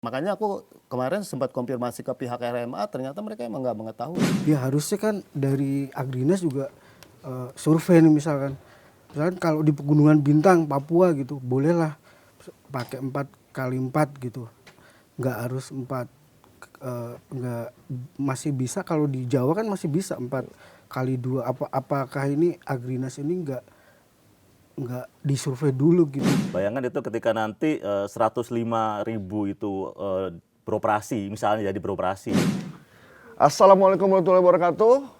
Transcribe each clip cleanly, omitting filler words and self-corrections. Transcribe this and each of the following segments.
Makanya aku kemarin sempat konfirmasi ke pihak RMA, ternyata mereka emang nggak mengetahui. Ya harusnya kan dari Agrinas juga survei nih misalkan. Misalkan kalau di Pegunungan Bintang, Papua gitu, bolehlah pakai 4x4 gitu. Nggak harus 4, nggak, masih bisa kalau di Jawa kan masih bisa 4x2. Apakah ini Agrinas ini nggak disurvei dulu gitu? Bayangkan itu ketika nanti 105.000 itu beroperasi, misalnya jadi beroperasi. Assalamualaikum warahmatullahi wabarakatuh.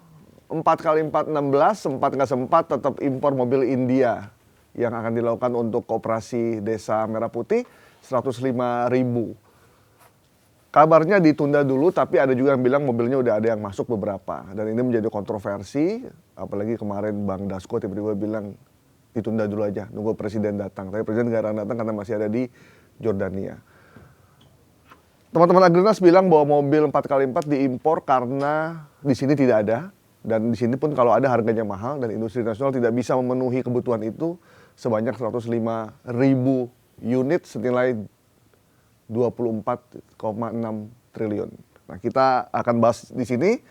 4x4 16, sempat nggak sempat tetap impor mobil India yang akan dilakukan untuk koperasi Desa Merah Putih 105.000. Kabarnya ditunda dulu, tapi ada juga yang bilang mobilnya udah ada yang masuk beberapa. Dan ini menjadi kontroversi, apalagi kemarin Bang Dasko tiba-tiba bilang ditunda dulu aja, nunggu presiden datang. Tapi presiden nggak akan datang karena masih ada di Jordania. Teman-teman Agrinas bilang bahwa mobil 4x4 diimpor karena di sini tidak ada. Dan di sini pun kalau ada harganya mahal dan industri nasional tidak bisa memenuhi kebutuhan itu sebanyak 105.000 unit senilai 24,6 triliun. Nah, kita akan bahas di sini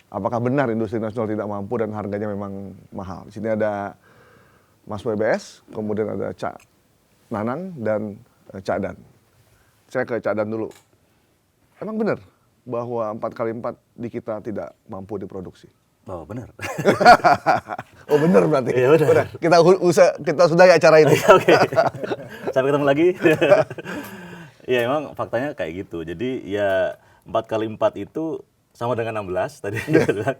apakah benar industri nasional tidak mampu dan harganya memang mahal. Di sini ada Mas WBS, kemudian ada Cak Nanang dan Cak Dan. Saya ke Cak Dan dulu. Emang benar bahwa 4x4 di kita tidak mampu diproduksi? Oh benar. Oh benar berarti? Iya benar. Kita sudahi acara ini. Oke. Sampai ketemu lagi. Ya emang faktanya kayak gitu. Jadi ya 4x4 itu sama dengan 16 tadi kita bilang.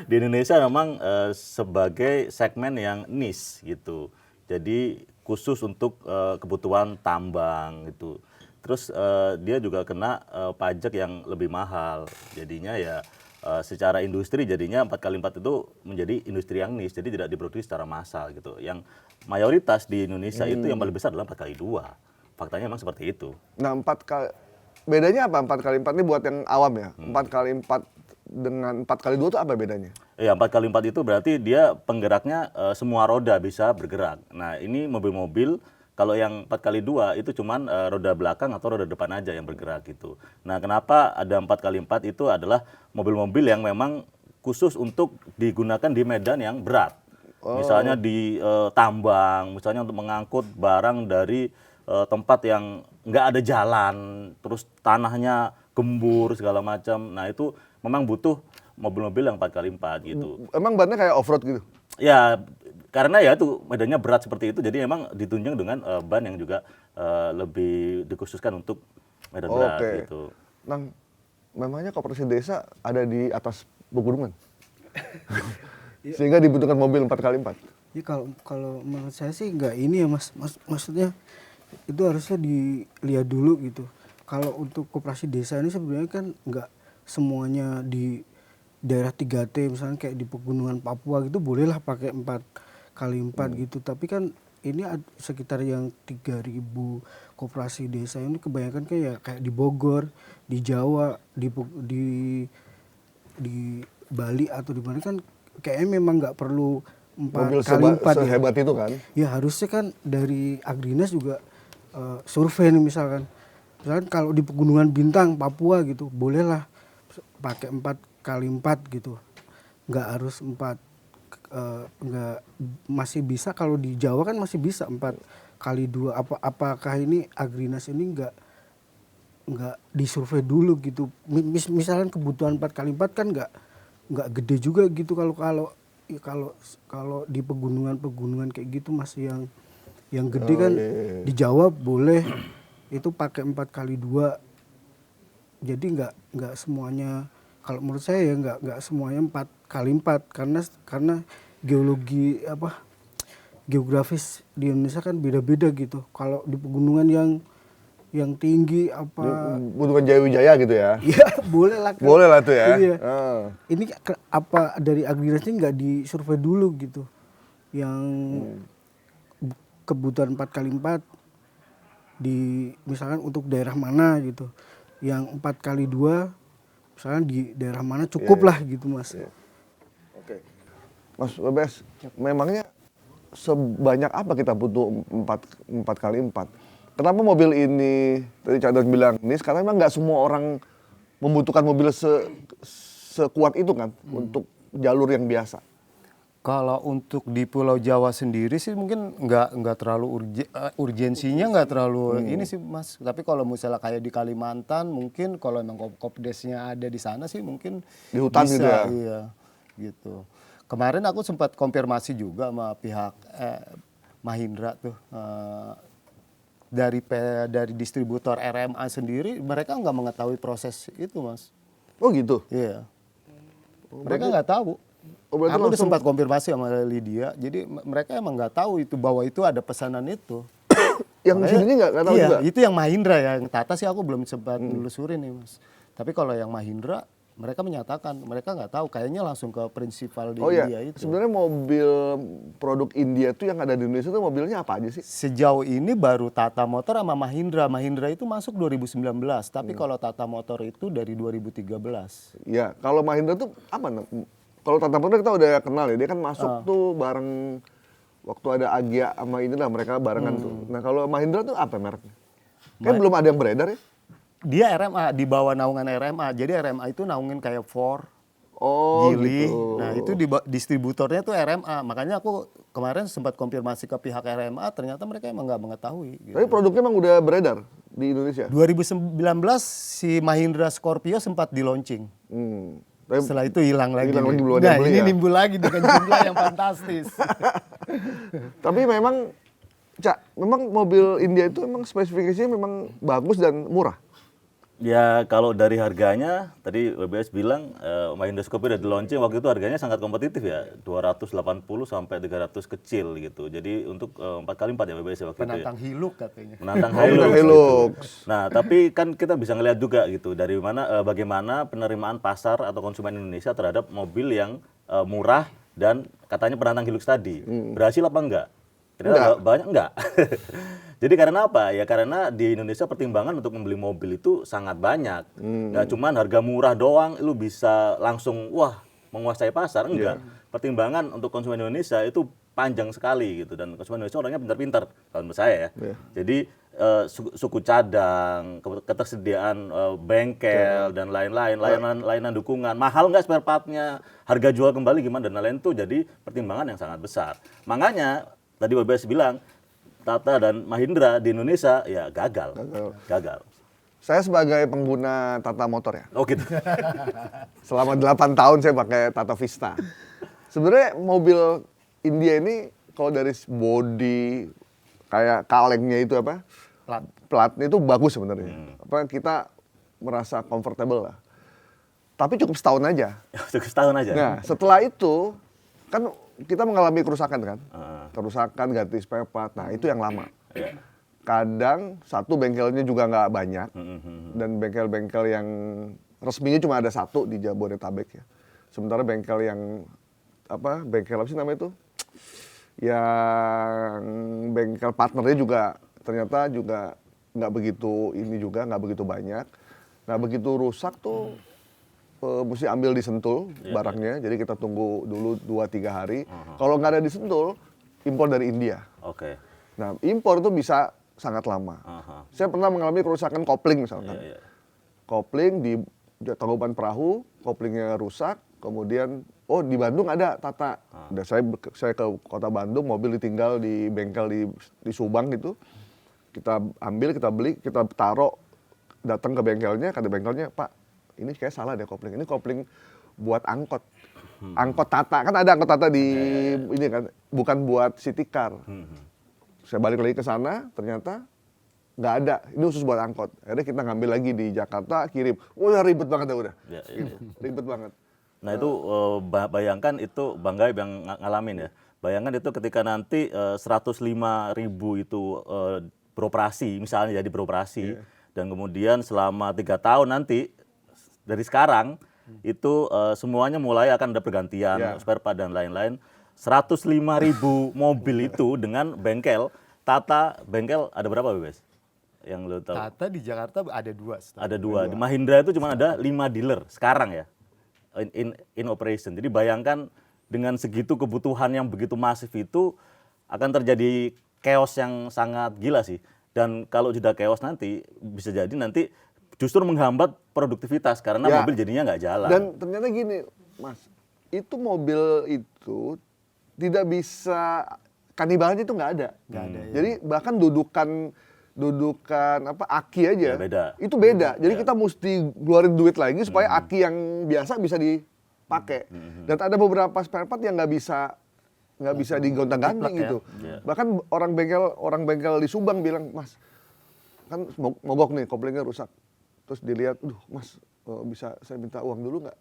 Di Indonesia memang sebagai segmen yang niche gitu. Jadi khusus untuk kebutuhan tambang gitu. Terus dia juga kena pajak yang lebih mahal. Jadinya ya secara industri jadinya 4x4 itu menjadi industri yang niche. Jadi tidak diproduksi secara massal gitu. Yang mayoritas di Indonesia itu yang paling besar adalah 4x2. Faktanya memang seperti itu. Nah, bedanya apa 4x4 ini buat yang awam ya? 4x4 dengan 4x2 itu apa bedanya? Ya 4x4 itu berarti dia penggeraknya semua roda bisa bergerak. Nah ini mobil-mobil kalau yang 4x2 itu cuman roda belakang atau roda depan aja yang bergerak gitu. Nah kenapa ada 4x4 itu adalah mobil-mobil yang memang khusus untuk digunakan di medan yang berat. Misalnya di tambang, misalnya untuk mengangkut barang dari tempat yang nggak ada jalan, terus tanahnya gembur segala macam. Nah itu memang butuh mobil-mobil yang 4x4 gitu. Emang bannya kayak off-road gitu? Ya karena ya itu medannya berat seperti itu, jadi memang ditunjang dengan ban yang juga lebih dikhususkan untuk medan berat gitu. Nah, memangnya koperasi desa ada di atas pegunungan? Sehingga dibutuhkan mobil 4x4? Ya kalau menurut saya sih nggak ini ya mas, maksudnya itu harusnya dilihat dulu gitu. Kalau untuk koperasi desa ini sebenarnya kan nggak semuanya di daerah 3T misalnya kayak di pegunungan Papua gitu bolehlah pakai 4x4 gitu. Tapi kan ini sekitar yang 3.000 koperasi desa ini kebanyakan kayak di Bogor, di Jawa, di Bali atau di mana kan kayaknya memang nggak perlu 4x4 ya. Sehebat itu kan? Ya harusnya kan dari Agrinas juga survei nih misalkan kalau di Pegunungan Bintang Papua gitu bolehlah pakai 4x4 gitu, nggak harus 4, nggak, masih bisa kalau di Jawa kan masih bisa 4x2. Apakah ini Agrinas ini nggak disurvei dulu gitu? Misalkan kebutuhan 4x4 kan nggak gede juga gitu kalau di pegunungan kayak gitu masih yang gede kan. Di Jawa boleh itu pakai 4x2. Jadi nggak semuanya, kalau menurut saya ya nggak semuanya 4x4 karena geografis di Indonesia kan beda-beda gitu. Kalau di pegunungan yang tinggi Pegunungan Jaya gitu ya? Iya boleh lah. Boleh lah tuh ya. Iya. Ini dari Agrinas ini nggak disurvei dulu gitu. Yang kebutuhan 4x4 misalkan untuk daerah mana gitu. Yang 4x2 misalkan di daerah mana cukup lah gitu mas. Oke. Mas Webes, memangnya sebanyak apa kita butuh 4x4? kenapa mobil ini tadi Cak Don bilang ini sekarang memang nggak semua orang membutuhkan mobil sekuat itu kan untuk jalur yang biasa. Kalau untuk di Pulau Jawa sendiri sih mungkin nggak terlalu urgensinya nggak terlalu ini sih Mas. Tapi kalau misalnya kayak di Kalimantan mungkin kalau emang Kopdesnya ada di sana sih mungkin Di hutan bisa, gitu ya? Iya, gitu. Kemarin aku sempat konfirmasi juga sama pihak Mahindra tuh dari distributor RMA sendiri mereka nggak mengetahui proses itu Mas. Oh gitu. Iya. Mereka nggak tahu. Oh, berarti Aku udah langsung- sempat konfirmasi sama Lydia, jadi mereka emang nggak tahu itu bahwa itu ada pesanan itu. Yang di sini nggak tahu iya, juga. itu yang Mahindra ya, yang Tata sih aku belum sempat nelusurin nih Mas. Tapi kalau yang Mahindra, mereka menyatakan mereka nggak tahu, kayaknya langsung ke prinsipal di Oh iya, India itu. sebenarnya mobil produk India tuh yang ada di Indonesia tuh mobilnya apa aja sih? Sejauh ini baru Tata Motor sama Mahindra. Mahindra itu masuk 2019, tapi kalau Tata Motor itu dari 2013. Ya, kalau Mahindra tuh apa? Kalau Tata Motor kita udah kenal ya, dia kan masuk tuh bareng waktu ada Agya sama inilah mereka barengan tuh. Nah kalau Mahindra tuh apa mereknya? Kan belum ada yang beredar ya? Dia RMA, di bawah naungan RMA. Jadi RMA itu naungin kayak Ford, Oh Geely. gitu. Nah itu distributornya tuh RMA. Makanya aku kemarin sempat konfirmasi ke pihak RMA, ternyata mereka emang nggak mengetahui. Gitu. Tapi produknya emang udah beredar di Indonesia? 2019 si Mahindra Scorpio sempat di launching. Tapi Setelah itu hilang lagi. hilang nih. lagi, belum ada Nah yang beli ini ya? nimbul lagi dengan jumlah yang fantastis. Tapi memang, Cak, memang mobil India itu memang spesifikasinya memang bagus dan murah. Ya kalau dari harganya tadi WBS bilang Mahindra Scorpio udah di launching waktu itu harganya sangat kompetitif ya 280 sampai 300 kecil gitu. Jadi untuk 4x4 ya WBS ya waktu Penantang itu. Hilux katanya. Menantang Penantang Hilux. Hilux. Gitu. Nah tapi kan kita bisa ngelihat juga gitu dari mana bagaimana penerimaan pasar atau konsumen Indonesia terhadap mobil yang murah dan katanya penantang Hilux tadi. Berhasil apa enggak? Ternyata banyak enggak. Jadi karena apa? Ya karena di Indonesia pertimbangan untuk membeli mobil itu sangat banyak. Nggak cuman harga murah doang, lu bisa langsung wah menguasai pasar enggak. Pertimbangan untuk konsumen Indonesia itu panjang sekali gitu dan konsumen Indonesia orangnya pintar-pintar kalau menurut saya ya. Jadi suku cadang, ketersediaan bengkel dan lain-lain, layanan dukungan, mahal nggak spare partnya, harga jual kembali gimana dan lain-lain itu jadi pertimbangan yang sangat besar. Makanya tadi WBS bilang Tata dan Mahindra di Indonesia ya gagal. Saya sebagai pengguna Tata Motor ya, Oh gitu. selama 8 tahun saya pakai Tata Vista. Sebenarnya mobil India ini kalau dari body kayak kalengnya itu apa? Platnya itu bagus sebenarnya. Apa kita merasa comfortable lah. Tapi cukup setahun aja. Cukup setahun aja. Nah, setelah itu kan kita mengalami kerusakan kan? Kerusakan, ganti spare part. Nah, itu yang lama. Kadang satu bengkelnya juga nggak banyak. Dan bengkel-bengkel yang resminya cuma ada satu di Jabodetabek ya. Sementara bengkel yang bengkel apa sih namanya itu? Yang bengkel partnernya juga ternyata juga nggak begitu banyak. Nah, begitu rusak tuh mesti ambil di Sentul barangnya, jadi kita tunggu dulu 2-3 hari. Kalau nggak ada di Sentul, impor dari India. Oke. Nah, impor itu bisa sangat lama. Saya pernah mengalami kerusakan kopling misalkan. Kopling di Tangkuban Perahu, koplingnya rusak, kemudian di Bandung ada Tata. Udah saya ke kota Bandung, mobil ditinggal di bengkel di Subang gitu. Kita ambil, kita beli, kita taruh, datang ke bengkelnya, kata bengkelnya, Pak, ini kayak salah deh kopling. Ini kopling buat angkot. Angkot Tata, kan ada angkot Tata di ini kan, bukan buat city car. Saya balik lagi ke sana, ternyata nggak ada. Ini khusus buat angkot. Akhirnya kita ngambil lagi di Jakarta, kirim. Udah ribet banget ya udah. Gitu. Ribet banget. Nah itu bayangkan itu Bang Gaib yang ngalamin ya. Bayangkan itu ketika nanti 105.000 itu beroperasi, misalnya jadi beroperasi. Dan kemudian selama 3 tahun nanti dari sekarang itu semuanya mulai akan ada pergantian spare part dan lain-lain. 105.000 mobil itu dengan bengkel Tata, bengkel ada berapa Bebes? Yang lo tahu? Tata di Jakarta ada 2. Ada 2. Di Mahindra itu cuma ada 5 dealer sekarang ya. In operation. Jadi bayangkan dengan segitu kebutuhan yang begitu masif itu akan terjadi chaos yang sangat gila sih. Dan kalau sudah chaos nanti bisa jadi nanti justru menghambat produktivitas karena Ya. mobil jadinya nggak jalan. Dan ternyata gini, Mas, itu mobil itu tidak bisa kanibalannya itu nggak ada. Nggak ada, ya. Jadi bahkan dudukan apa aki aja Ya, beda. itu beda. Jadi kita mesti keluarin duit lagi supaya aki yang biasa bisa dipakai. Dan ada beberapa spare part yang nggak bisa digonta-ganti gitu. Ya. Bahkan orang bengkel di Subang bilang, Mas, kan mogok nih, koplingnya rusak. Terus dilihat, Mas, bisa saya minta uang dulu nggak?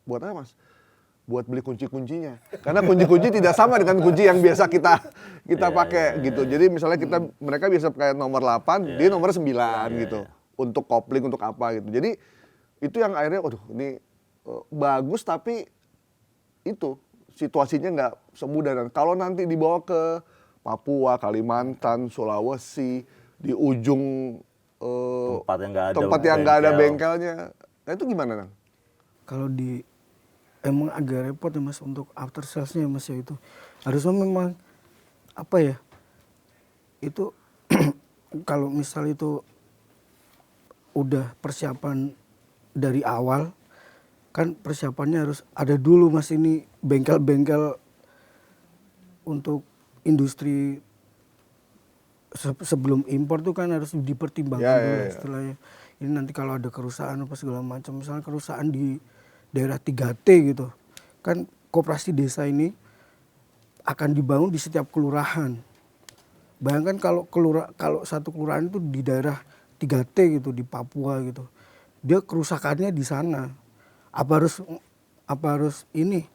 Buat apa, Mas? Buat beli kunci-kuncinya. Karena kunci-kunci tidak sama dengan kunci yang biasa kita pakai gitu. Jadi misalnya mereka biasa pakai nomor 8, dia nomor 9 gitu. Untuk kopling, untuk apa gitu. Jadi itu yang akhirnya, ini bagus tapi itu situasinya nggak semudah. Dan kalau nanti dibawa ke Papua, Kalimantan, Sulawesi, di ujung tempat yang nggak ada bengkelnya, nah itu gimana, Nang? Kalau emang agak repot ya Mas untuk after sales-nya Mas ya itu. Harusnya memang apa ya? Itu kalau misal itu udah persiapan dari awal, kan persiapannya harus ada dulu Mas ini bengkel-bengkel untuk industri sebelum impor tuh kan harus dipertimbangkan dulu istilahnya. Ini nanti kalau ada kerusakan apa segala macam, misalnya kerusakan di daerah 3T gitu. Kan koperasi desa ini akan dibangun di setiap kelurahan. Bayangkan kalau satu kelurahan itu di daerah 3T gitu di Papua gitu. Dia kerusakannya di sana. Apa harus ini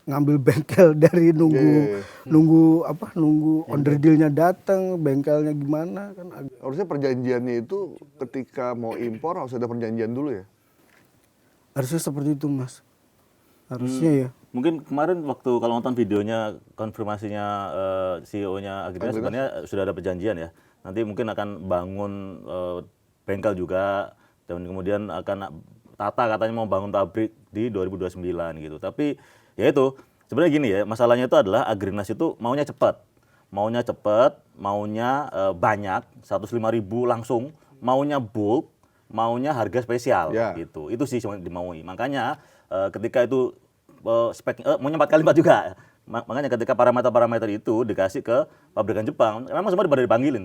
ngambil bengkel dari nunggu onderdilnya datang, bengkelnya gimana kan Harusnya perjanjiannya itu ketika mau impor harus ada perjanjian dulu ya? harusnya seperti itu Mas. Harusnya ya. Mungkin kemarin waktu kalau nonton videonya konfirmasinya CEO-nya Agrinas sebenarnya sudah ada perjanjian ya. Nanti mungkin akan bangun bengkel juga dan kemudian akan Tata katanya mau bangun pabrik di 2029 gitu. Tapi ya itu sebenarnya gini ya, masalahnya itu adalah Agrinas itu maunya cepat, maunya banyak, 105.000 langsung, maunya bulk, maunya harga spesial gitu. Itu sih cuma dimaui. Makanya ketika itu maunya 4x4 juga. Makanya ketika parameter-parameter itu dikasih ke pabrikan Jepang, memang semua pada dipanggilin.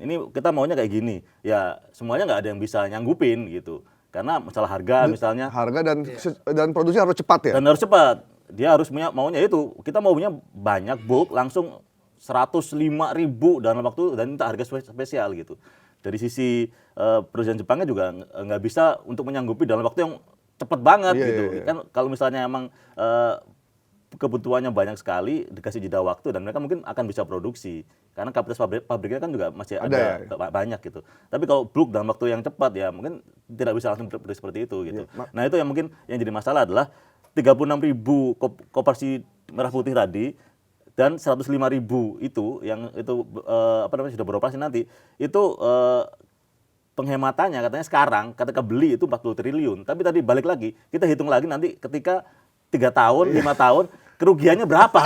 Ini kita maunya kayak gini. Ya semuanya nggak ada yang bisa nyanggupin gitu. Karena masalah harga misalnya. Harga dan produksi harus cepat ya? Dan harus cepat. Dia harus maunya itu. Kita maunya banyak bulk langsung 105.000 dalam waktu dan minta harga spesial gitu. Dari sisi perusahaan Jepangnya juga nggak bisa untuk menyanggupi dalam waktu yang cepat banget gitu. Kan kalau misalnya emang kebutuhannya banyak sekali, dikasih jeda waktu dan mereka mungkin akan bisa produksi. Karena kapasitas pabriknya kan juga masih ada banyak gitu. Tapi kalau bulk dalam waktu yang cepat ya mungkin tidak bisa langsung seperti itu gitu. Nah itu yang mungkin yang jadi masalah adalah 36.000 koperasi merah putih tadi dan 105.000 itu yang itu sudah beroperasi nanti itu penghematannya katanya sekarang ketika beli itu 40 triliun. Tapi tadi balik lagi kita hitung lagi nanti ketika 3 tahun, 5 tahun kerugiannya berapa?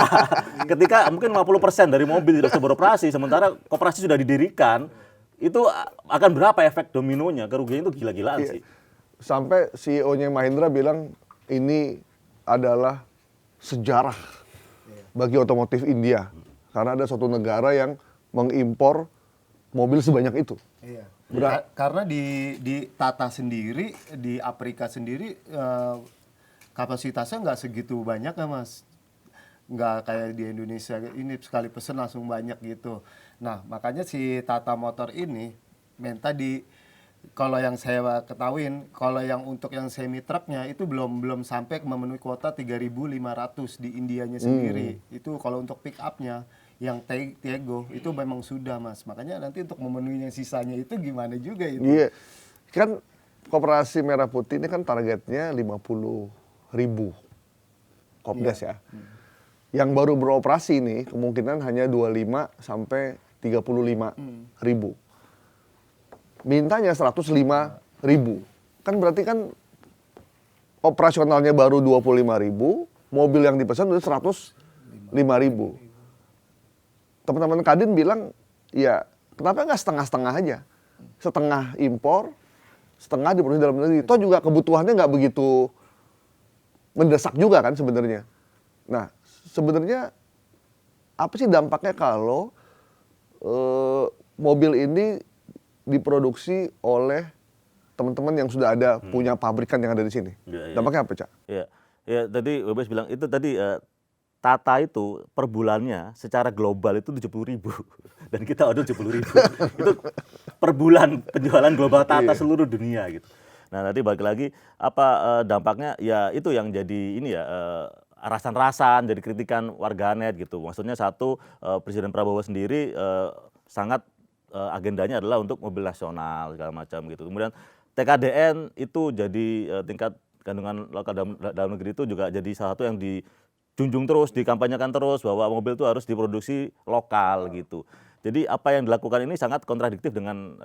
Ketika mungkin 50% dari mobil tidak bisa beroperasi, sementara koperasi sudah didirikan, itu akan berapa efek dominonya? Kerugiannya itu gila-gilaan sih. Sampai CEO-nya Mahindra bilang ini adalah sejarah bagi otomotif India. Karena ada suatu negara yang mengimpor mobil sebanyak itu. Iya. Karena di Tata sendiri, di Afrika sendiri, kapasitasnya nggak segitu banyak ya Mas. Nggak kayak di Indonesia ini sekali pesen langsung banyak gitu. Nah makanya si Tata Motor ini minta kalau yang saya ketahuin, kalau yang untuk yang semi truknya itu belum sampai memenuhi kuota 3.500 di Indianya sendiri. Itu kalau untuk pick up-nya yang Tiago itu memang sudah Mas. Makanya nanti untuk memenuhi yang sisanya itu gimana juga itu. Iya. Kan Koperasi Merah Putih ini kan targetnya 50.000 Kopdes ya. Yang baru beroperasi ini kemungkinan hanya 25 sampai 35.000. Mintanya 105.000. Kan berarti kan operasionalnya baru 25.000, mobil yang dipesan udah 105.000. Teman-teman Kadin bilang, ya Kenapa nggak setengah-setengah aja? Setengah impor, setengah diproduksi dalam negeri. Toh juga kebutuhannya nggak begitu mendesak juga kan sebenarnya. Nah, sebenarnya apa sih dampaknya kalau mobil ini diproduksi oleh teman-teman yang sudah ada punya pabrikan yang ada di sini? Iya, iya. Dampaknya apa, Cak? Ya, ya tadi Webes bilang itu tadi Tata itu per bulannya secara global itu 70.000 dan kita order 70.000. Itu per bulan penjualan global Tata seluruh dunia gitu. Nah, tadi balik lagi apa dampaknya ya itu yang jadi ini ya rasan-rasan jadi kritikan warganet gitu. Maksudnya satu Presiden Prabowo sendiri sangat agendanya adalah untuk mobil nasional segala macam gitu. Kemudian TKDN itu jadi tingkat kandungan lokal dalam negeri itu juga jadi salah satu yang dijunjung terus, dikampanyekan terus bahwa mobil itu harus diproduksi lokal gitu. Jadi apa yang dilakukan ini sangat kontradiktif dengan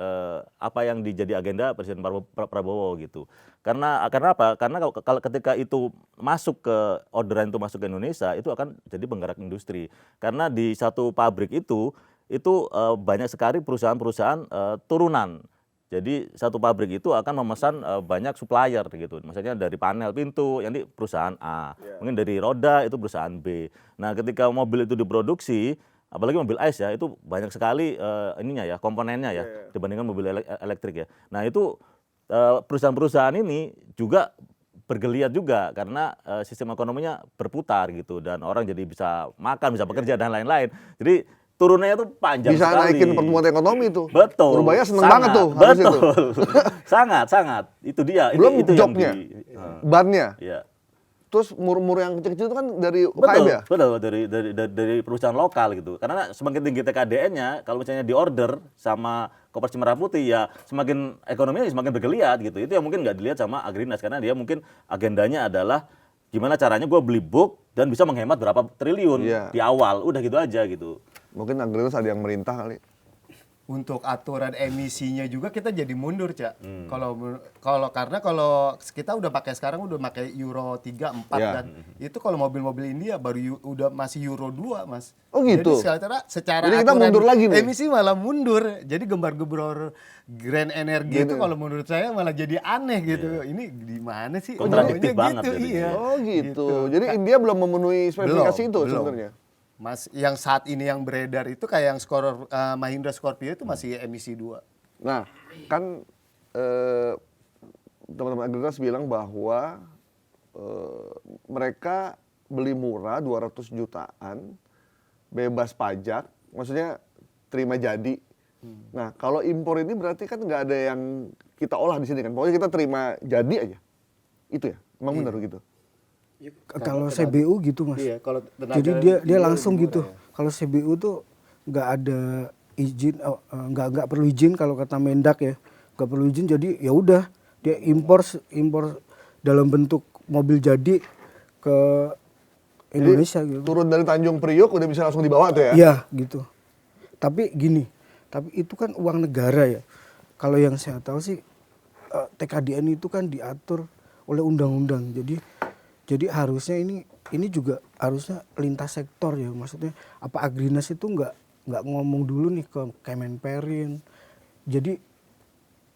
apa yang dijadi agenda Presiden Prabowo gitu. Karena apa? Karena kalau ketika itu masuk ke orderan itu masuk ke Indonesia itu akan jadi penggerak industri. Karena di satu pabrik itu banyak sekali perusahaan-perusahaan turunan. Jadi satu pabrik itu akan memesan banyak supplier gitu. Maksudnya dari panel pintu, yang di perusahaan A. Mungkin dari roda itu perusahaan B. Nah, ketika mobil itu diproduksi, apalagi mobil ICE ya, itu banyak sekali ininya ya, komponennya ya, dibandingkan mobil elektrik ya. Nah, itu perusahaan-perusahaan ini juga bergeliat juga karena sistem ekonominya berputar gitu dan orang jadi bisa makan, bisa bekerja dan lain-lain. Jadi turunnya itu panjang Bisa sekali. naikin pertumbuhan ekonomi tuh. Betul. Purbaya seneng Sangat, banget tuh. harus itu. Betul. Sangat. Itu dia. Belum itu joknya, bannya. Iya. Terus mur-mur yang kecil-kecil itu kan dari UKM ya? Betul. Dari perusahaan lokal gitu. Karena semakin tinggi TKDN-nya, kalau misalnya di order sama Koperasi Merah Putih ya semakin ekonominya semakin bergeliat gitu. Itu yang mungkin nggak dilihat sama Agrinas karena dia mungkin agendanya adalah gimana caranya gue beli book dan bisa menghemat berapa triliun di awal. Udah gitu aja gitu. Mungkin Agrinas ada yang merintah kali. Untuk aturan emisinya juga kita jadi mundur, Cak. Karena kalau kita udah pakai sekarang udah pakai Euro 3, 4 kan. Itu kalau mobil-mobil India baru udah masih Euro 2, Mas. Oh gitu. Jadi secara Jadi kita aturan mundur lagi nih? emisi malah mundur. Jadi gembar-gembor Grand Energy itu kalau menurut saya malah jadi aneh gitu. Ini di mana sih? Kontradiktif Maunya banget gitu, jadinya. iya. Oh gitu. Jadi India belum memenuhi spesifikasi itu sebenarnya. Mas, yang saat ini yang beredar itu kayak yang Mahindra Scorpio itu masih emisi 2. Nah, kan teman-teman Agrinas bilang bahwa mereka beli murah 200 jutaan, bebas pajak, maksudnya terima jadi. Nah, kalau impor ini berarti kan nggak ada yang kita olah di sini kan, pokoknya kita terima jadi aja. Itu ya, emang benar begitu. Kalau CBU gitu Mas. Iya, kalau Jadi dia langsung gitu. Kalau CBU tuh nggak ada izin, nggak perlu izin kalau kata Mendak ya, nggak perlu izin. Jadi ya udah dia impor dalam bentuk mobil jadi ke Indonesia gitu. Turun dari Tanjung Priok udah bisa langsung dibawa tuh ya? Iya gitu. Tapi gini, tapi itu kan uang negara ya. Kalau yang saya tahu sih TKDN itu kan diatur oleh undang-undang. Jadi harusnya ini juga harusnya lintas sektor ya, maksudnya apa Agrinas itu nggak ngomong dulu nih ke Kemenperin. Jadi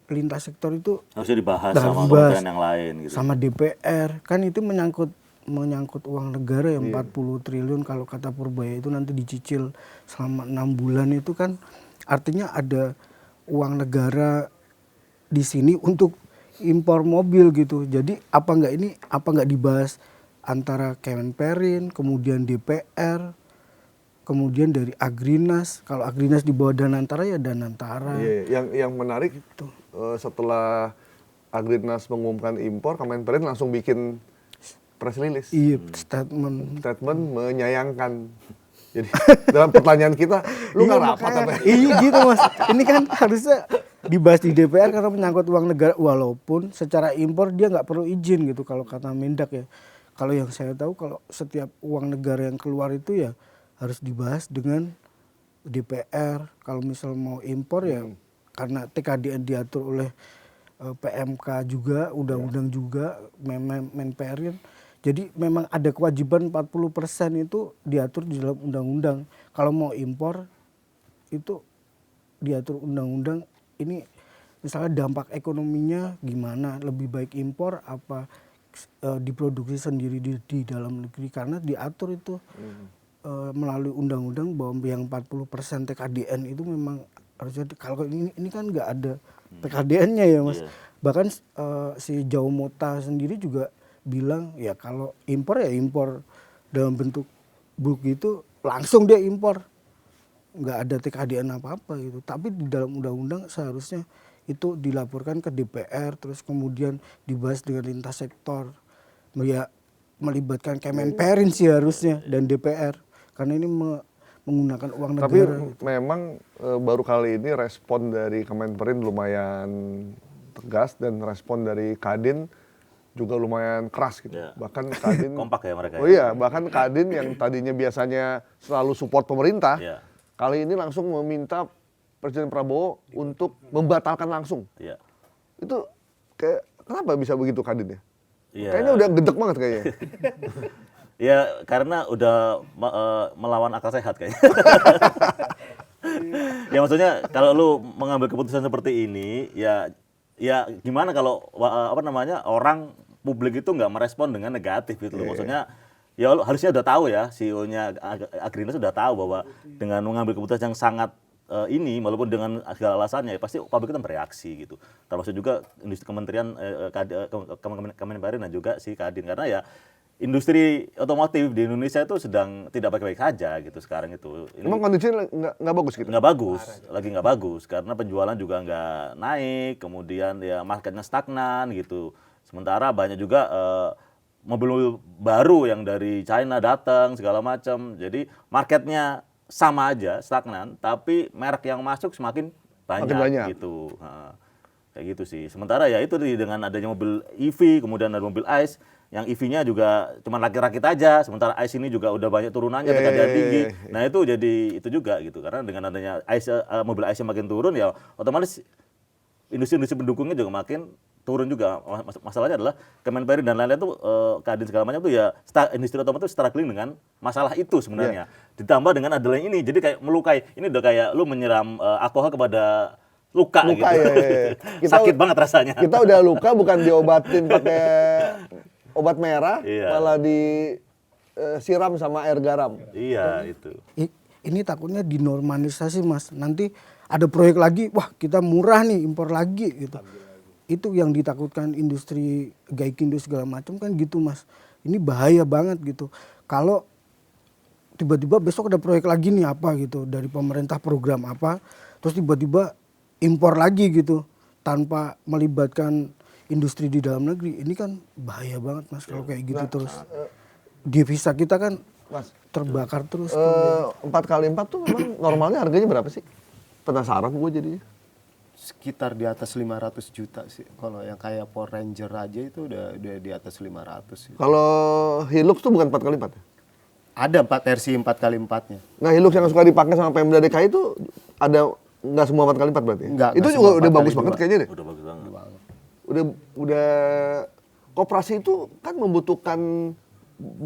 lintas sektor itu harusnya dibahas sama kementerian yang lain gitu. Sama DPR. Kan itu menyangkut uang negara ya 40 triliun kalau kata Purbaya itu nanti dicicil selama 6 bulan itu kan artinya ada uang negara di sini untuk impor mobil gitu. Jadi apa nggak dibahas antara Kemenperin, kemudian DPR, kemudian dari Agrinas. Kalau Agrinas di bawah Danantara ya Danantara. Iya, yang menarik setelah Agrinas mengumumkan impor, Kemenperin langsung bikin press release. Iya, statement menyayangkan. Jadi dalam pertanyaan kita, lu nggak rapat apa? Iya gitu Mas. Ini kan harusnya dibahas di DPR karena menyangkut uang negara. Walaupun secara impor dia nggak perlu izin gitu kalau kata Mendak ya. Kalau yang saya tahu kalau setiap uang negara yang keluar itu ya harus dibahas dengan DPR. Kalau misal mau impor ya karena TKDN diatur oleh PMK juga, undang-undang juga, Menperin. Jadi memang ada kewajiban 40% itu diatur di dalam undang-undang. Kalau mau impor itu diatur undang-undang ini misalnya dampak ekonominya gimana, lebih baik impor apa diproduksi sendiri di dalam negeri, karena diatur itu melalui undang-undang bahwa yang 40% TKDN itu memang harusnya kalau ini kan nggak ada TKDN-nya ya Mas. Iya. Bahkan si Jauh Mota sendiri juga bilang ya kalau impor ya impor dalam bentuk bulk itu langsung dia impor, nggak ada TKDN apa-apa gitu. Tapi di dalam undang-undang seharusnya itu dilaporkan ke DPR, terus kemudian dibahas dengan lintas sektor, ya melibatkan Kemenperin sih harusnya dan DPR, karena ini menggunakan uang negara. Tapi gitu. memang baru kali ini respon dari Kemenperin lumayan tegas dan respon dari Kadin juga lumayan keras gitu. Ya. Bahkan Kadin Kompak ya mereka. Oh iya, bahkan Kadin yang tadinya biasanya selalu support pemerintah, Iya. kali ini langsung meminta Presiden Prabowo untuk membatalkan langsung. Iya. Itu kayak kenapa bisa begitu Kadin ya? Iya. Kayaknya udah gedek banget kayaknya. Ya karena udah melawan akal sehat kayaknya. Ya maksudnya kalau lu mengambil keputusan seperti ini, ya gimana kalau orang publik itu nggak merespon dengan negatif gitu loh. Maksudnya ya lu harusnya udah tahu ya, CEO-nya Agrinas sudah tahu bahwa dengan mengambil keputusan yang sangat ini, walaupun dengan segala alasannya, ya pasti publik itu bereaksi gitu. Termasuk juga industri kementerian Kemenperin dan juga si Kadin, karena ya industri otomotif di Indonesia itu sedang tidak baik-baik saja gitu sekarang itu. Emang kondisinya nggak bagus gitu? Nggak bagus, lagi nggak bagus karena penjualan juga nggak naik, kemudian ya marketnya stagnan gitu. Sementara banyak juga mobil-mobil baru yang dari China datang segala macam, jadi marketnya sama aja stagnan, tapi merek yang masuk semakin banyak, Makin banyak. gitu. Nah, kayak gitu sih. Sementara ya itu dengan adanya mobil EV, kemudian ada mobil ICE, yang EV-nya juga cuma rakit-rakit aja, sementara ICE ini juga udah banyak turunannya, TKDN tinggi. Nah itu jadi itu juga gitu, karena dengan adanya ICE, mobil ICE makin turun ya otomatis industri-industri pendukungnya juga makin turun juga. Masalahnya adalah Kemenperin dan lain-lain tuh Kadin segala macam tuh ya industri otomotif struggling dengan masalah itu sebenarnya. Ditambah dengan adanya ini, jadi kayak melukai. Ini udah kayak lu menyiram alkohol kepada luka gitu. Ya. Sakit banget rasanya. Kita udah luka bukan diobatin pakai obat merah, Iya. malah disiram sama air garam. Iya itu. Ini takutnya dinormalisasi Mas. Nanti ada proyek lagi, wah kita murah nih impor lagi gitu. Itu yang ditakutkan industri Gaikindo segala macam kan gitu Mas. Ini bahaya banget gitu. Kalau tiba-tiba besok ada proyek lagi nih apa gitu dari pemerintah program apa, terus tiba-tiba impor lagi gitu tanpa melibatkan industri di dalam negeri, ini kan bahaya banget Mas kalau kayak gitu terus. Devisa kita kan Mas, terbakar terus. 4x4 tuh memang normalnya harganya berapa sih? Penasaran gue jadinya. Sekitar di atas 500 juta sih. Kalau yang kayak Power Ranger aja itu udah di atas 500 sih. Kalau Hilux tuh bukan 4x4 ya? Ada versi 4x4-nya. Nah Hilux yang suka dipakai sama Pemda DKI itu ada nggak semua 4x4 berarti? Nggak Itu semua juga udah 4x2. bagus banget kayaknya deh. Udah bagus banget. Udah koperasi itu kan membutuhkan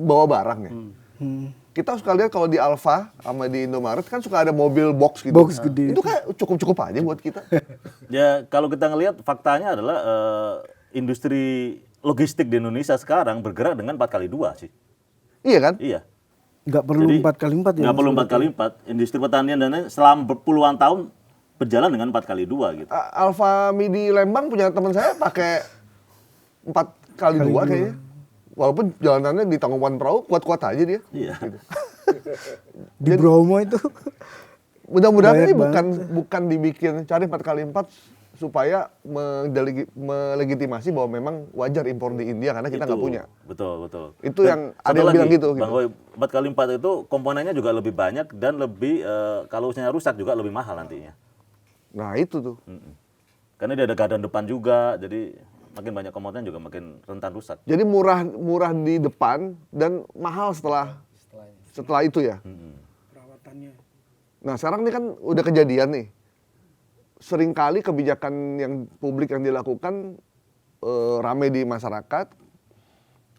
bawa barang ya. Kita suka lihat kalau di Alfa sama di Indomaret kan suka ada mobil box gitu. Box gede. Itu kayak cukup-cukup aja buat kita. Ya kalau kita ngelihat faktanya adalah industri logistik di Indonesia sekarang bergerak dengan 4x2 sih. Iya kan? Iya. Nggak perlu 4x4 ya. Nggak perlu 4x4. Industri pertanian dan lain selama berpuluhan tahun berjalan dengan 4x2 gitu. Alfa Midi Lembang punya teman saya pakai 4x2 kayaknya. Walaupun jalanannya di tangkuban perahu kuat-kuat aja dia. Iya. Di Bromo itu. Mudah-mudahan ini Banyak bukan dibikin cari 4x4 supaya melegitimasi bahwa memang wajar impor di India karena kita nggak punya. Betul, betul. Itu yang ada satu yang lagi, bilang gitu. Bang Boy, 4x4 itu komponennya juga lebih banyak dan lebih kalau misalnya rusak juga lebih mahal nantinya. Nah itu tuh. Karena dia ada gardan depan juga, jadi makin banyak komponen juga makin rentan rusak. Jadi murah di depan dan mahal setelah itu ya. Perawatannya. Nah sekarang ini kan udah kejadian nih. Seringkali kebijakan yang publik yang dilakukan rame di masyarakat.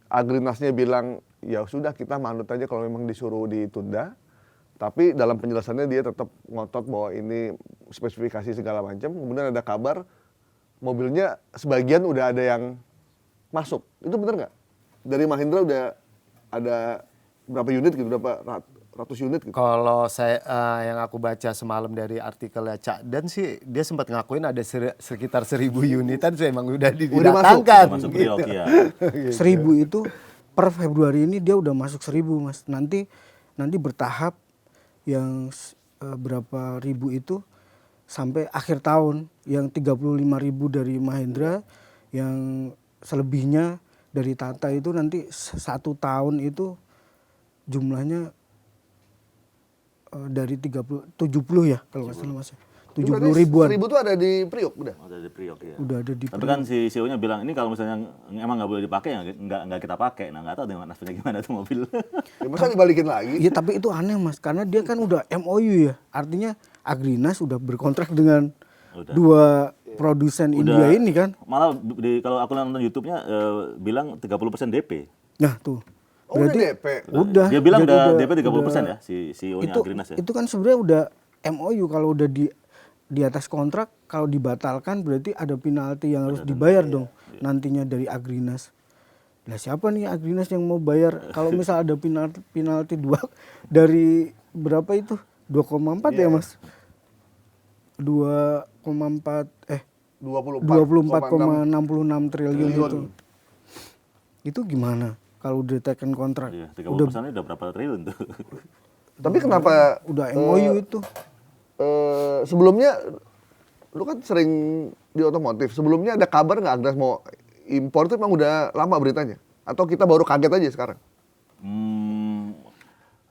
Agrinasnya bilang ya sudah kita manut aja kalau memang disuruh ditunda. Tapi dalam penjelasannya dia tetap ngotot bahwa ini spesifikasi segala macam. Kemudian ada kabar mobilnya sebagian udah ada yang masuk. Itu benar nggak? Dari Mahindra udah ada berapa unit gitu, berapa ratus unit gitu? Kalau saya yang aku baca semalam dari artikelnya Cak Dan sih dia sempat ngakuin ada sekitar 1.000 unitan sih emang udah didatangkan. Masuk gitu. Priok ya. 1.000 itu per Februari ini dia udah masuk 1.000 Mas. Nanti bertahap yang berapa ribu itu sampai akhir tahun, yang 35.000 dari Mahindra, yang selebihnya dari Tata itu nanti 1 tahun itu jumlahnya dari 70 ya kalau nggak salah Mas. 70 ribuan. 1.000 tuh ada di Priok udah. Ada di Priok ya. Udah ada di Tapi kan si CEO-nya bilang ini kalau misalnya emang nggak boleh dipakai ya nggak kita pakai. Nah nggak tahu dengan nasibnya gimana tuh mobil. Ya, masa dibalikin lagi? Iya tapi itu aneh Mas, karena dia kan udah MOU ya. Artinya Agrinas udah berkontrak dengan Udah. dua produsen India ini kan. Malah kalau aku nonton YouTube-nya bilang 30% DP. Nah tuh. Oh, udah DP. Udah. Dia bilang jadi udah DP 30% ya si CEO-nya itu, Agrinas ya. itu kan sebenarnya udah MOU, kalau udah di atas kontrak, kalau dibatalkan berarti ada penalti yang harus dibayar dong nantinya dari Agrinas. Lah siapa nih Agrinas yang mau bayar kalau misal ada penalti dari berapa itu? 2,4 ya Mas? 24,66 triliun itu. Itu gimana kalau udah tekan kontrak? Iya, 30%-nya udah berapa triliun tuh. Tapi kenapa Udah MOU itu. sebelumnya lu kan sering di otomotif. Sebelumnya ada kabar nggak Agrinas mau impor itu emang udah lama beritanya? Atau kita baru kaget aja sekarang?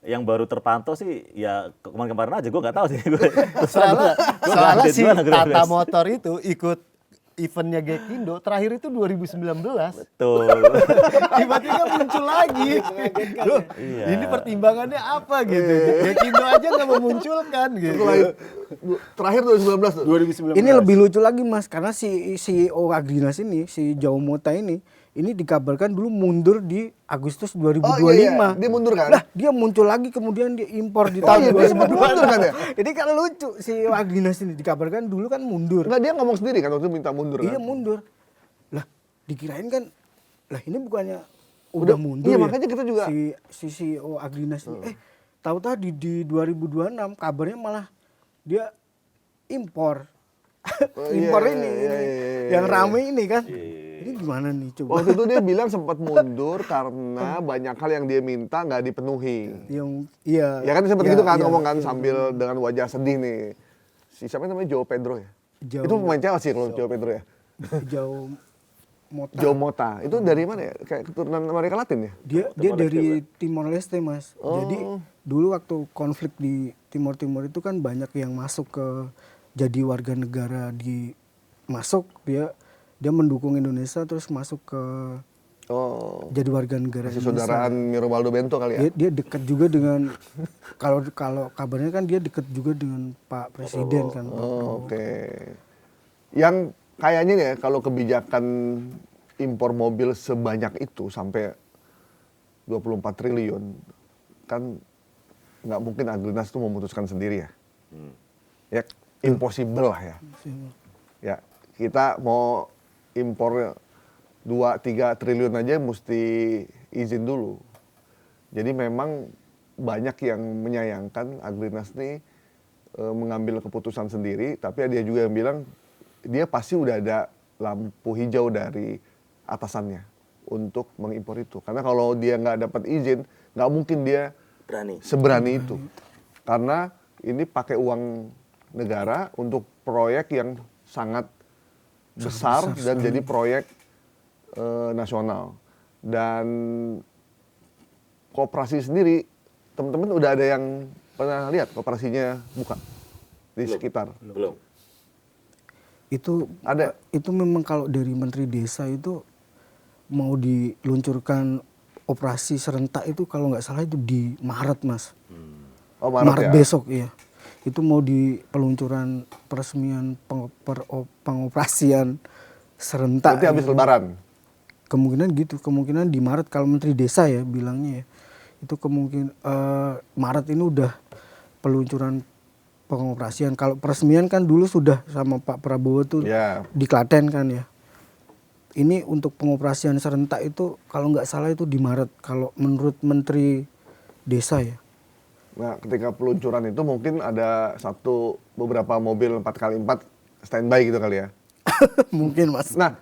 Yang baru terpantau sih ya kemarin-kemarin aja, gue nggak tahu sih. Soalnya si Tata Motor itu ikut eventnya Gekindo terakhir itu 2019. Betul. Tiba-tiba muncul lagi. Loh, Iya. ini pertimbangannya apa gitu? Gekindo aja nggak memunculkan gitu. Terakhir 2019 tuh. 2019. Ini lebih lucu lagi Mas, karena si CEO Agrinas ini, si Jauh Mota ini dikabarkan dulu mundur di Agustus 2025. Oh, iya. Dia mundur kan? Lah, dia muncul lagi kemudian dia impor di Oh, tahun iya, dia sempat mundur kan ya? Ini kan lucu, CEO Agrinas ini dikabarkan dulu kan mundur. Enggak, dia ngomong sendiri kan waktu itu minta mundur Iya kan? mundur. Lah, dikirain kan, lah ini bukannya udah mundur iya, ya? makanya kita juga- si CEO Agrinas ini, tahu tadi di 2026 kabarnya malah dia impor. Impor iya, ini, iya, yang iya. rame ini kan. Ini gimana nih coba? Waktu itu dia bilang sempat mundur karena banyak hal yang dia minta nggak dipenuhi. Yang iya. Ya kan seperti iya, itu kan iya, ngomong kan iya. sambil dengan wajah sedih nih. Si siapa namanya Joe Pedro ya? Jauh- Itu pemain Chelsea kalau Joe Pedro ya. Jauh Mota. Joe Mota. Itu dari mana ya? Kayak keturunan Amerika Latin ya? Dia dari Timor Leste Mas. Jadi dulu waktu konflik di Timor itu kan banyak yang masuk ke jadi warga negara dia mendukung Indonesia terus masuk ke Oh. jadi warga negara Si Indonesia. saudaraan Mirobaldo Bento kali ya? Dia dekat juga dengan kalau kabarnya kan dia dekat juga dengan Pak Presiden kan. Pak Prabowo. Oh, oke. Yang kayaknya ya kalau kebijakan impor mobil sebanyak itu sampai 24 triliun kan nggak mungkin Agrinas itu memutuskan sendiri ya. Ya impossible lah ya. Ya kita mau impor 2-3 triliun aja mesti izin dulu. Jadi memang banyak yang menyayangkan Agrinas nih mengambil keputusan sendiri, tapi ada juga yang bilang dia pasti udah ada lampu hijau dari atasannya untuk mengimpor itu. Karena kalau dia nggak dapat izin, nggak mungkin dia seberani itu. Karena ini pakai uang negara untuk proyek yang sangat besar dan jadi proyek nasional. Dan koperasi sendiri, teman-teman udah ada yang pernah lihat koperasinya buka di sekitar? Belum. Itu Ada. Itu memang kalau dari Menteri Desa itu mau diluncurkan operasi serentak itu kalau nggak salah itu di Maret Mas. Oh, Maret ya? besok iya. Itu mau di peluncuran peresmian pengoperasian serentak. Berarti habis lebaran? Kemungkinan gitu, kemungkinan di Maret kalau Menteri Desa ya bilangnya ya. Itu kemungkinan Maret ini udah peluncuran pengoperasian. Kalau peresmian kan dulu sudah sama Pak Prabowo tuh Ya. di Klaten kan ya. Ini untuk pengoperasian serentak itu kalau nggak salah itu di Maret kalau menurut Menteri Desa ya. Nah, ketika peluncuran itu mungkin ada beberapa mobil 4x4 standby gitu kali ya. Mungkin Mas. Nah,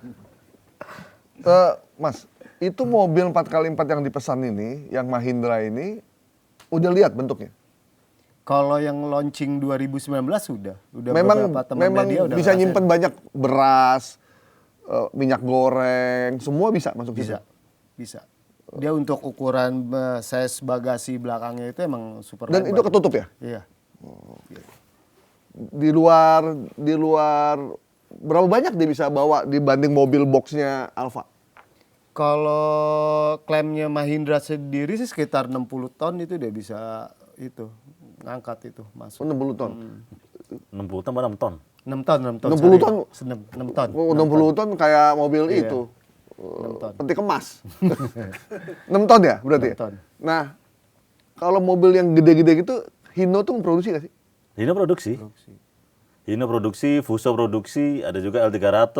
Mas, itu mobil 4x4 yang dipesan ini, yang Mahindra ini, udah lihat bentuknya? Kalau yang launching 2019 sudah Memang beberapa teman media udah bisa ngerasain. nyimpen banyak beras, minyak goreng, semua bisa masuk situ? Bisa. Dia untuk ukuran size bagasi belakangnya itu emang super Dan lebar. itu ketutup ya? Iya. Di luar berapa banyak dia bisa bawa dibanding mobil boxnya Alfa? Kalau klaimnya Mahindra sendiri sih sekitar 60 ton itu dia bisa itu ngangkat itu masuk. 60 ton. 60 ton, 6 ton. 6 ton, 6 ton. 60 sorry. ton? 6 ton. Oh, 60 ton kayak mobil Iya. itu. 6 ton. Peti kemas. 6 ton ya berarti? 6 ton. Nah, kalau mobil yang gede-gede gitu, Hino tuh memproduksi nggak sih? Hino produksi. Hino produksi, Fuso produksi, ada juga L300,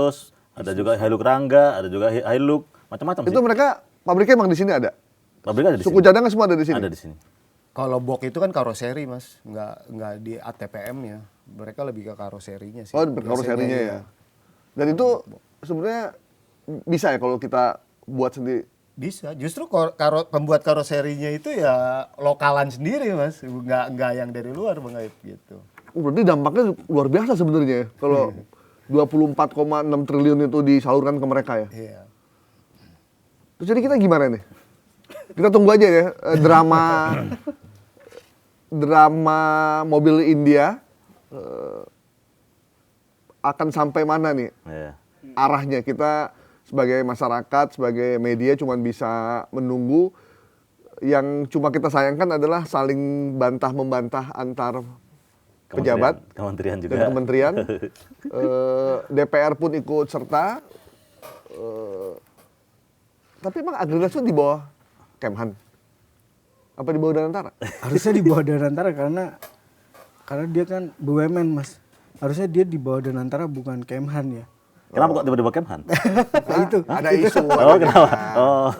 ada juga Hilux Rangga, ada juga Hilux, macam-macam sih. Itu mereka pabriknya emang di sini ada? Pabriknya ada di Suku sini. cadangnya semua ada di sini? Ada di sini. Kalau box itu kan karoseri mas, nggak di ATPM-nya. Mereka lebih ke karoserinya sih. Oh, Biasanya karoserinya ya. Dan itu sebenarnya bisa ya kalau kita buat sendiri. Bisa. Justru pembuat karoserinya itu ya lokalan sendiri mas, nggak yang dari luar Bang Aib gitu. Berarti dampaknya luar biasa sebenarnya ya. Kalau 24,6 triliun itu disalurkan ke mereka ya. Iya. Terus jadi kita gimana nih? Kita tunggu aja ya drama mobil India akan sampai mana nih Iya. arahnya. Kita sebagai masyarakat, sebagai media cuma bisa menunggu. Yang cuma kita sayangkan adalah saling bantah-membantah antar pejabat Kementerian juga. dan kementerian. DPR pun ikut serta. Tapi emang Agrinas itu di bawah Kemhan? Apa di bawah Danantara? Harusnya di bawah Danantara karena dia kan BUMN Mas. Harusnya dia di bawah Danantara bukan Kemhan ya. Kenapa kok tiba-tiba Kemhan? Nah, itu. Ada isu. Oh, kenapa? Oh.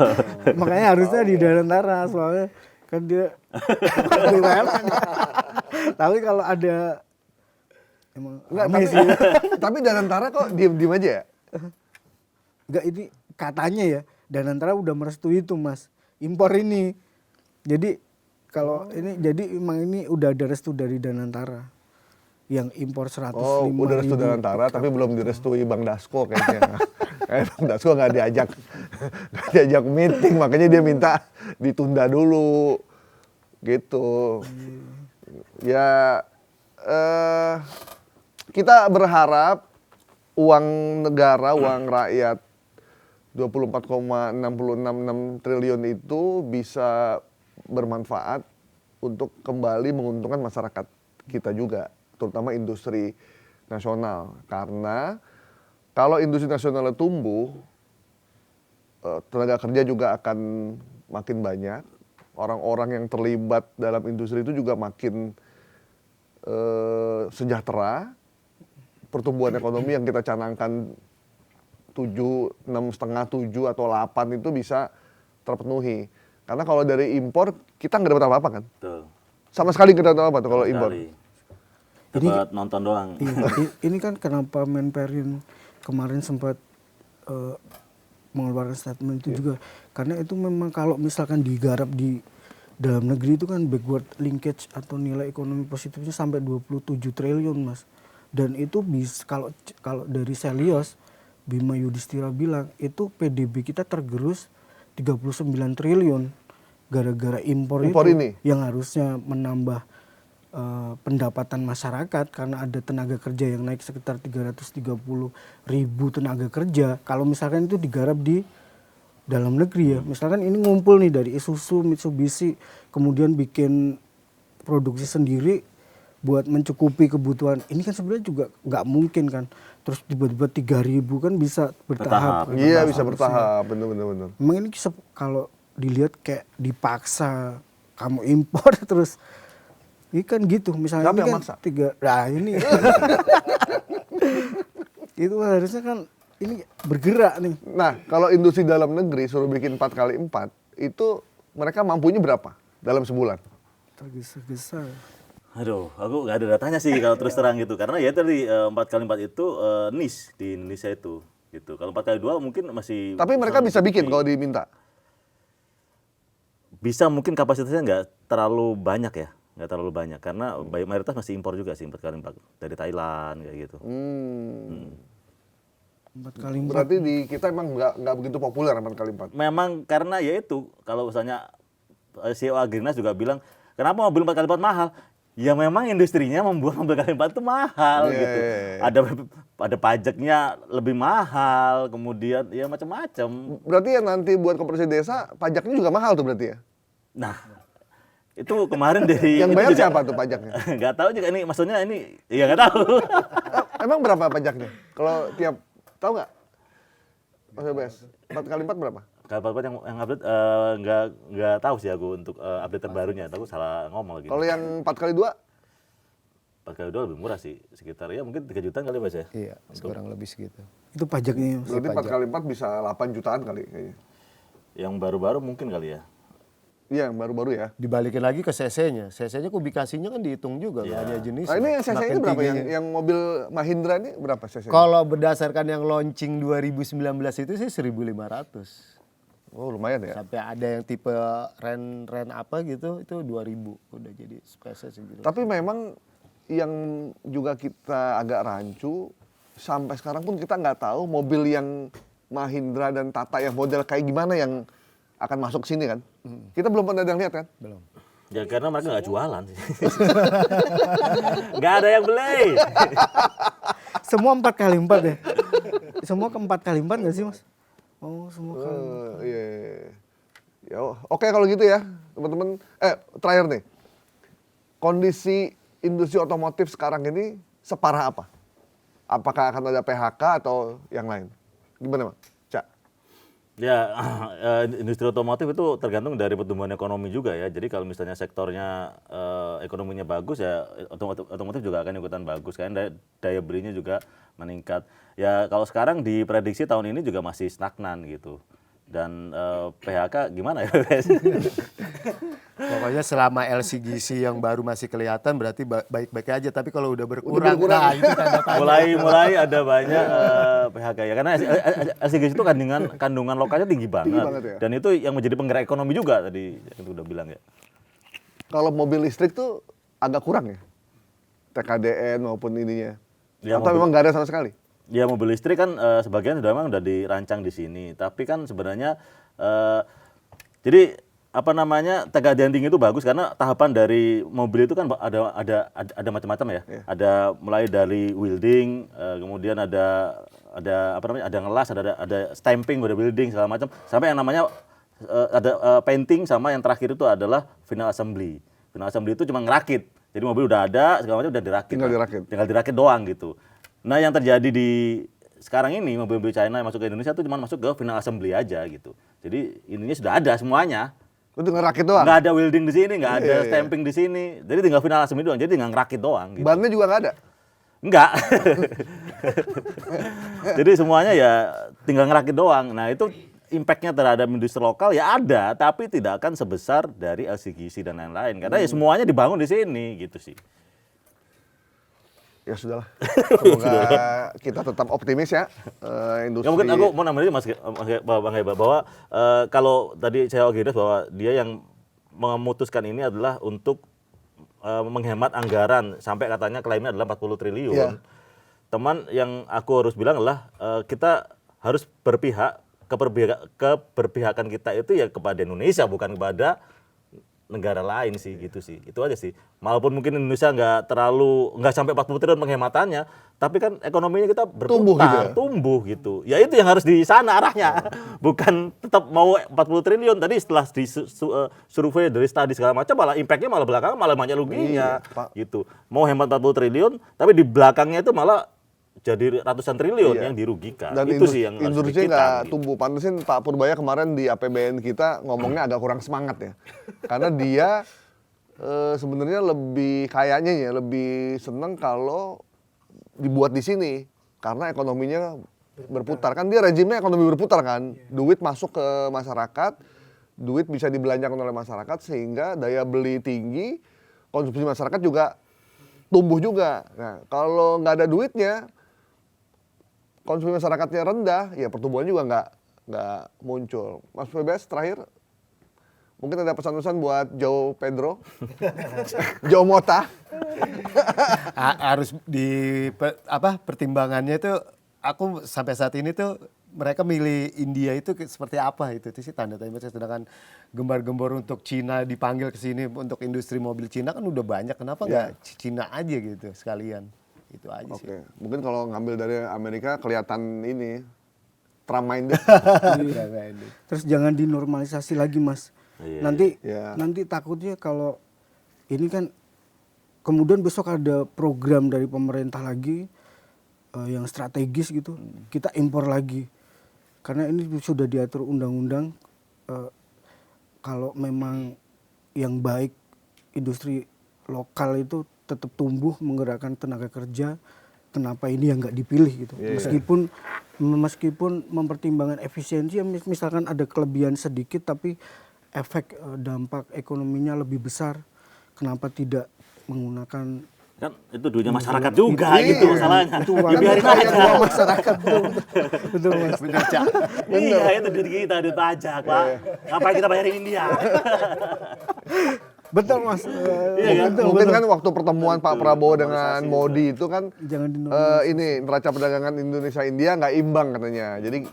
Makanya harusnya di Danantara soalnya kan dia BUMN. Tapi kalau ada emang Enggak, rame sih. tapi Danantara kok diem-diem aja ya? Enggak, ini katanya ya Danantara udah merestui itu Mas impor ini. Jadi kalau ini jadi emang ini udah ada restu dari Danantara yang impor 105.000. Oh, udah restu Danantara tapi belum direstui Bang Dasko kayaknya. Bang Dasko nggak diajak meeting, makanya dia minta ditunda dulu gitu. Ya kita berharap uang negara, uang rakyat 24,6066 triliun itu bisa bermanfaat untuk kembali menguntungkan masyarakat kita juga, terutama industri nasional. Karena kalau industri nasional tumbuh, tenaga kerja juga akan makin banyak. Orang-orang yang terlibat dalam industri itu juga makin sejahtera. Pertumbuhan ekonomi yang kita canangkan 6,5, 7 atau 8 itu bisa terpenuhi. Karena kalau dari impor kita nggak dapat apa-apa kan? Betul. Sama sekali nggak dapat apa-apa tuh kalau impor. Sekali. Dapat nonton doang. Iya, ini kan kenapa Menperin kemarin sempat mengeluarkan statement itu juga karena itu memang kalau misalkan digarap di dalam negeri itu kan backward linkage atau nilai ekonomi positifnya sampai 27 triliun Mas. Dan itu bisa kalau dari Selios Bima Yudhistira bilang itu PDB kita tergerus 39 triliun gara-gara impor Impor itu ini? yang harusnya menambah pendapatan masyarakat karena ada tenaga kerja yang naik sekitar 330.000 tenaga kerja. Kalau misalkan itu digarap di dalam negeri ya, misalkan ini ngumpul nih dari Isuzu, Mitsubishi, kemudian bikin produksi sendiri buat mencukupi kebutuhan. Ini kan sebenarnya juga nggak mungkin kan. Terus tiba-tiba 3.000 kan bisa bertahap. Iya bisa bertahap, bener. Memang ini kalau dilihat kayak dipaksa kamu impor terus Ini kan gitu, misalnya Siapa ini yang kan maksa? 3, nah ini. Itu harusnya kan ini bergerak nih. Nah, kalau industri dalam negeri suruh bikin 4x4, itu mereka mampunya berapa dalam sebulan? Tergesa-gesa. Aduh, aku nggak ada datanya sih kalau terus terang gitu. Karena ya tadi 4x4 itu niche di Indonesia itu. Gitu. Kalau 4x2 mungkin masih... Tapi mereka bisa bikin mencukupi. kalau diminta. Bisa, mungkin kapasitasnya nggak terlalu banyak ya. Nggak terlalu banyak. Karena mayoritas masih impor juga sih 4x4. Dari Thailand kayak gitu. 4x4. Berarti di kita emang nggak begitu populer 4x4. Memang karena ya itu, kalau misalnya CEO Agrinas juga bilang, kenapa mobil 4x4 mahal? Ya memang industrinya membuat mobil 4x4 itu mahal Iya, gitu. iya, iya. Ada pajaknya lebih mahal, kemudian ya macam-macam. Berarti yang nanti buat koperasi desa, pajaknya juga mahal tuh berarti ya? Nah, itu kemarin dari Yang itu bayar juga- siapa tuh pajaknya? Nggak tahu juga ini, maksudnya ini ya nggak tahu. Emang berapa pajaknya? Kalau tiap, tahu nggak? Mas Bebes, 4x4 berapa? Kalau yang update nggak tahu sih aku untuk update terbarunya. Aku salah ngomong lagi. Kalau yang 4x2? 4x2 lebih murah sih, sekitar ya mungkin 3 jutaan kali Mas ya. Iya, kurang lebih segitu. Itu pajaknya. Berarti 4x4 bisa 8 jutaan kali kayaknya. Yang baru-baru mungkin kali ya. Iya, yang baru-baru ya. Dibalikin lagi ke CC-nya. CC-nya kubikasinya kan dihitung juga, Iya. nggak hanya jenis. Nah ini yang CC ini berapa? Yang mobil Mahindra ini berapa CC? Kalau berdasarkan yang launching 2019 itu sih 1.500. Oh lumayan ya. Sampai ada yang tipe ren apa gitu, itu 2.000 udah jadi spesies gitu. Tapi memang yang juga kita agak rancu, sampai sekarang pun kita nggak tahu mobil yang Mahindra dan Tata yang model kayak gimana yang akan masuk sini kan. Kita belum pernah ada yang lihat kan. Belum. Ya karena mereka nggak jualan sih. Nggak ada yang beli. Semua 4x4 ya? Semua ke 4x4 nggak sih mas? Oh semua kali. Iya. Ya, oke kalau gitu ya, teman-teman. Terakhir nih. Kondisi industri otomotif sekarang ini separah apa? Apakah akan ada PHK atau yang lain? Gimana, Bang? Cak. Ya, industri otomotif itu tergantung dari pertumbuhan ekonomi juga ya. Jadi kalau misalnya sektornya ekonominya bagus ya otomotif juga akan ikutan bagus kan. Daya belinya juga meningkat. Ya kalau sekarang diprediksi tahun ini juga masih stagnan gitu. Dan PHK gimana ya? Pokoknya selama LCGC yang baru masih kelihatan berarti baik-baik aja. Tapi kalau udah berkurang, berkurang. nah itu tanda tanya. mulai ada banyak PHK ya karena LCGC itu kandungan lokalnya tinggi banget. banget ya. Dan itu yang menjadi penggerak ekonomi juga tadi itu udah bilang ya. Kalau mobil listrik tuh agak kurang ya? TKDN maupun ininya. Ya, Atau memang nggak ada sama sekali? Ya mobil listrik kan sebagian memang udah dirancang di sini, tapi kan sebenarnya jadi apa namanya TKDN tinggi itu bagus karena tahapan dari mobil itu kan ada macam-macam ya. Iya. Ada mulai dari welding, kemudian ada apa namanya ada ngelas, ada stamping, ada welding segala macam, sampai yang namanya ada painting sama yang terakhir itu adalah final assembly. Final assembly itu cuma ngerakit. Jadi mobil udah ada segala macam udah dirakit. Tinggal dirakit. Tinggal dirakit doang gitu. Nah yang terjadi di sekarang ini mobil-mobil China yang masuk ke Indonesia itu cuma masuk ke final assembly aja gitu. Jadi ininya sudah ada semuanya. Itu ngerakit doang? Nggak ada welding di sini, nggak ada Iya. stamping di sini. Jadi tinggal final assembly doang. Jadi tinggal ngerakit doang. Gitu. Bannya juga nggak ada? Enggak. Jadi semuanya ya tinggal ngerakit doang. Nah itu impact-nya terhadap industri lokal ya ada, tapi tidak akan sebesar dari LCGC dan lain-lain. Karena ya semuanya dibangun di sini gitu sih. Ya sudahlah. Semoga kita tetap optimis ya. Industri. Ya mungkin aku mau nambahin Mas Bang Heba bahwa kalau tadi saya Agrinas bahwa dia yang memutuskan ini adalah untuk menghemat anggaran sampai katanya klaimnya adalah 40 triliun. Iya. Teman yang aku harus bilang adalah kita harus berpihak keberpihakan kita itu ya kepada Indonesia bukan kepada negara lain sih gitu sih. Itu aja sih. Walaupun mungkin Indonesia nggak sampai 40 triliun penghematannya, tapi kan ekonominya kita berputar, tumbuh gitu. Ya itu yang harus di sana arahnya. Bukan tetap mau 40 triliun. Tadi setelah di survei dari studi segala macam malah impact-nya malah belakangan malah banyak ruginya gitu. Mau hemat 40 triliun tapi di belakangnya itu malah jadi ratusan triliun yang dirugikan. Dan itu sih yang harus industri dipikirkan, nggak gitu. tumbuh. Pantesin Pak Purbaya kemarin di APBN kita ngomongnya agak kurang semangat ya. Karena dia sebenarnya lebih seneng kalau dibuat di sini karena ekonominya berputar. Kan dia rezimnya ekonomi berputar kan. Duit masuk ke masyarakat, duit bisa dibelanjakan oleh masyarakat sehingga daya beli tinggi, konsumsi masyarakat juga tumbuh juga. Nah, kalau nggak ada duitnya, konsumsi masyarakatnya rendah, ya pertumbuhan juga nggak muncul. Mas PBS terakhir, mungkin ada pesan-pesan buat Joe Pedro, Joe Mota. Harus pertimbangannya itu aku sampai saat ini tuh mereka milih India itu seperti apa itu sih tanda tanya. Sedangkan gembar-gembor untuk Cina dipanggil ke sini untuk industri mobil Cina kan udah banyak, kenapa nggak Cina aja gitu sekalian, itu aja sih. Oke, mungkin kalau ngambil dari Amerika kelihatan ini Trump minded. Terus jangan dinormalisasi lagi, Mas. Iya, Nanti takutnya kalau ini kan kemudian besok ada program dari pemerintah lagi yang strategis gitu, kita impor lagi. Karena ini sudah diatur undang-undang, kalau memang yang baik industri lokal itu tetap tumbuh menggerakkan tenaga kerja, kenapa ini yang nggak dipilih gitu. Meskipun mempertimbangkan efisiensi, misalkan ada kelebihan sedikit tapi efek dampak ekonominya lebih besar, kenapa tidak menggunakan Kan itu duitnya masyarakat juga gitu masalahnya. itu Ya biarin aja. uang masyarakat betul Mas. Iya, itu duit kita, duit pajak, Pak. Ngapain kita bayarin India? Betul Mas. Mungkin kan waktu pertemuan Pak Prabowo dengan Modi itu kan Jangan ini neraca perdagangan Indonesia India nggak imbang katanya. Jadi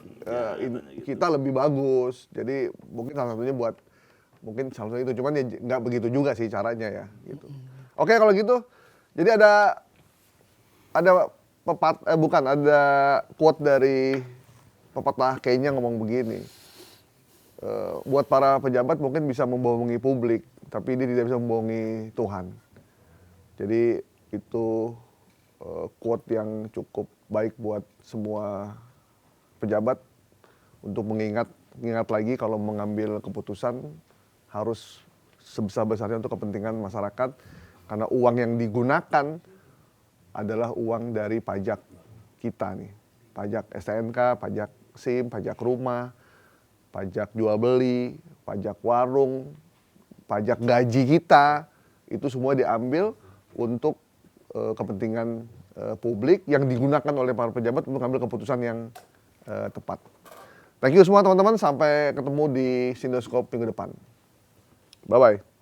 kita lebih bagus. Jadi mungkin salah satunya itu. Cuman ya nggak begitu juga sih caranya ya. Gitu. Oke kalau gitu. Jadi ada quote dari pepatah Kenya ngomong begini. Buat para pejabat mungkin bisa membohongi publik, tapi dia tidak bisa membohongi Tuhan. Jadi itu quote yang cukup baik buat semua pejabat untuk mengingat lagi kalau mengambil keputusan harus sebesar-besarnya untuk kepentingan masyarakat, karena uang yang digunakan adalah uang dari pajak kita nih. Pajak STNK, pajak SIM, pajak rumah, pajak jual beli, pajak warung, pajak gaji kita, itu semua diambil untuk kepentingan publik yang digunakan oleh para pejabat untuk mengambil keputusan yang tepat. Thank you semua teman-teman, sampai ketemu di Sindoskop minggu depan. Bye-bye.